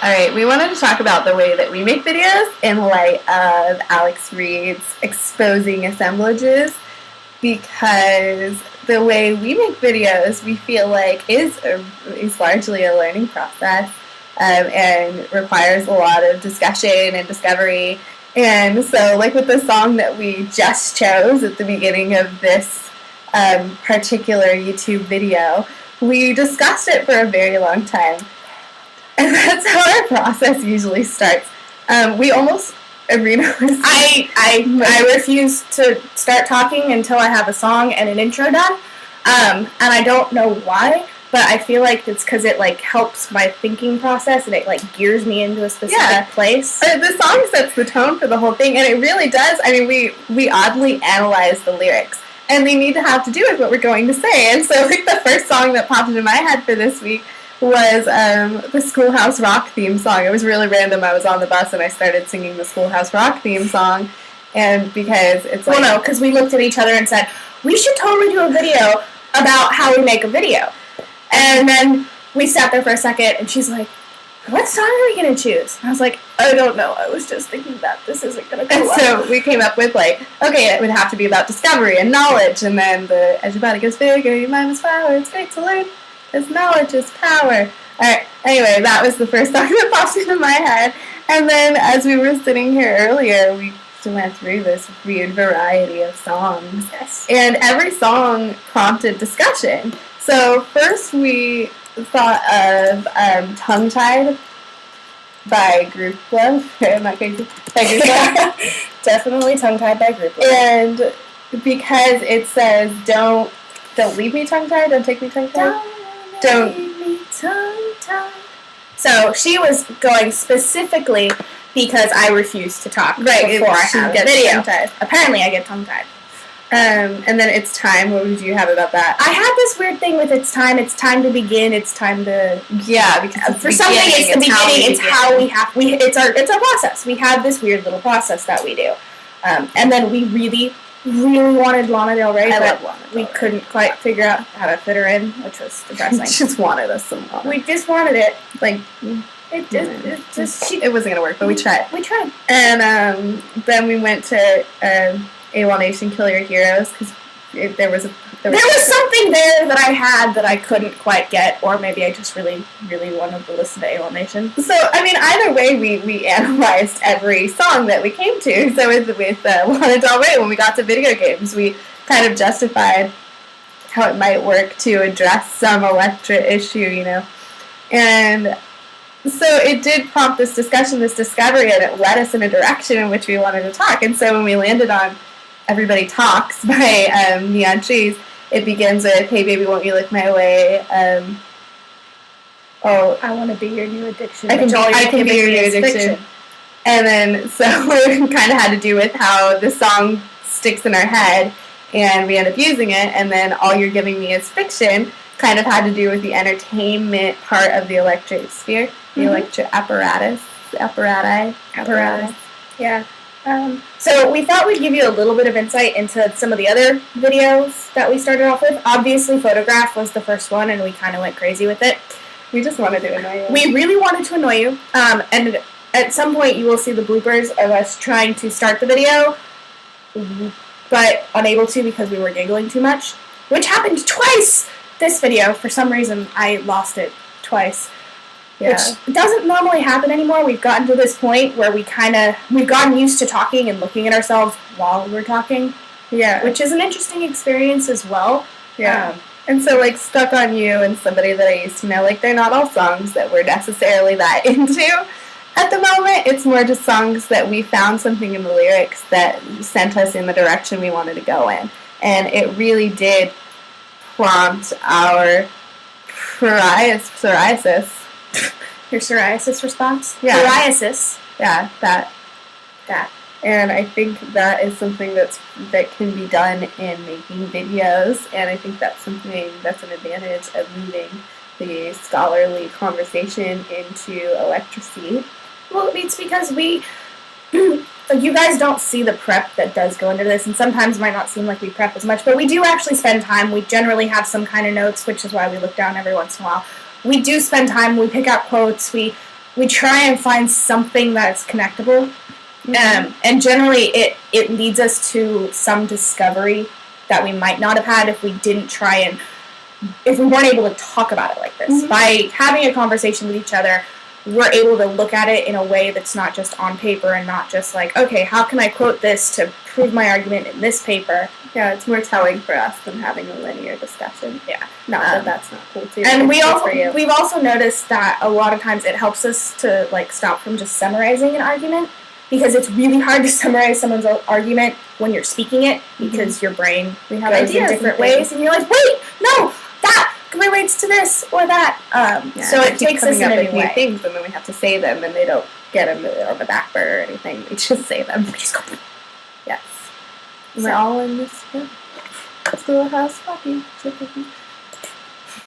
All right, we wanted to talk about the way that we make videos in light of Alex Reed's exposing assemblages, because the way we make videos, we feel like is largely a learning process and requires a lot of discussion and discovery. And so, like with the song that we just chose at the beginning of this particular YouTube video, we discussed it for a very long time. And that's how our process usually starts. We almost, Reno is... I refuse to start talking until I have a song and an intro done. And I don't know why, but I feel like it's because it, like, helps my thinking process and it, like, gears me into a specific place. The song sets the tone for the whole thing, and it really does. I mean, we oddly analyze the lyrics, and they need to have to do with what we're going to say. And so, like, the first song that popped into my head for this week was the Schoolhouse Rock theme song. It was really random. I was on the bus and I started singing the Schoolhouse Rock theme song, and because it's like... Well, no, because we looked at each other and said, we should totally do a video about how we make a video. And then we sat there for a second and she's like, what song are we going to choose? And I was like, I don't know. I was just thinking that this isn't going to go well. So we came up with, like, okay, it would have to be about discovery and knowledge, and then as your body gets bigger, your mind is flower, it's great to learn. Because knowledge is power. Alright, anyway, that was the first song that popped into my head. And then as we were sitting here earlier, we went through this weird variety of songs. Yes. And every song prompted discussion. So first we thought of Tongue Tied by Group Love. Am I going to by Group Love? Definitely Tongue Tied by Group Love. And because it says, don't leave me tongue tied, don't take me tongue tied. Don't leave me tongue-tied. So she was going specifically because I refused to talk before I have a video. Tongue-tied. Apparently I get tongue-tied. And then It's Time. What would you have about that? I had this weird thing with It's time to begin, it's time to... Yeah, because for something it's the beginning, it's how it's our process. We have this weird little process that we do. And then we really wanted Lana Del Rey, but we couldn't quite figure out how to fit her in, which was depressing. We just wanted us some Lana. We just wanted it. Like, it wasn't going to work, but we tried. And then we went to AWOL Nation Kill Your Heroes, because there was something there that I had that I couldn't quite get, or maybe I just really wanted to listen to AWOL Nation. So, I mean, either way, we analyzed every song that we came to. So with Lana Del Rey, when we got to video games, we kind of justified how it might work to address some Electra issue, you know. And so it did prompt this discussion, this discovery, and it led us in a direction in which we wanted to talk. And so when we landed on Everybody Talks by Neon Trees, it begins with, hey baby, won't you lick my way? I want to be your new addiction. I can be your new addiction. And then, so we kind of had to do with how the song sticks in our head, and we end up using it, and then All You're Giving Me Is Fiction kind of had to do with the entertainment part of the electric sphere, the electric apparatus. Yeah. So we thought we'd give you a little bit of insight into some of the other videos that we started off with. Obviously, Photograph was the first one, and we kind of went crazy with it. We just wanted to annoy you. We really wanted to annoy you. And at some point, you will see the bloopers of us trying to start the video, but unable to because we were giggling too much, which happened twice this video. For some reason, I lost it twice. Yeah. Which doesn't normally happen anymore. We've gotten to this point where we've gotten used to talking and looking at ourselves while we're talking. Yeah. Which is an interesting experience as well. Yeah. And so, like, Stuck on You and somebody that I used to know, like, they're not all songs that we're necessarily that into at the moment. It's more just songs that we found something in the lyrics that sent us in the direction we wanted to go in. And it really did prompt our psoriasis. Your psoriasis response? Yeah. Psoriasis. Yeah, that. And I think that is something that can be done in making videos, and I think that's an advantage of moving the scholarly conversation into electricity. Well, it's because you guys don't see the prep that does go into this, and sometimes it might not seem like we prep as much, but we do actually spend time. We generally have some kind of notes, which is why we look down every once in a while. We do spend time, we pick out quotes, we we try and find something that's connectable. And generally it leads us to some discovery that we might not have had if we didn't try and, if we weren't able to talk about it like this. Mm-hmm. By having a conversation with each other, we're able to look at it in a way that's not just on paper and not just like, okay, how can I quote this to prove my argument in this paper? Yeah, it's more telling for us than having a linear discussion. Yeah. Not that that's not cool too. And we've also noticed that a lot of times it helps us to like stop from just summarizing an argument, because it's really hard to summarize someone's argument when you're speaking it, because your brain goes in different ways, and you're like, wait, no, that relates to this or that. So it takes us in a new way. Things, and then we have to say them, and they don't get on the back burner or anything. We just say them. We just go. Yes. We're all in this schoolhouse talking.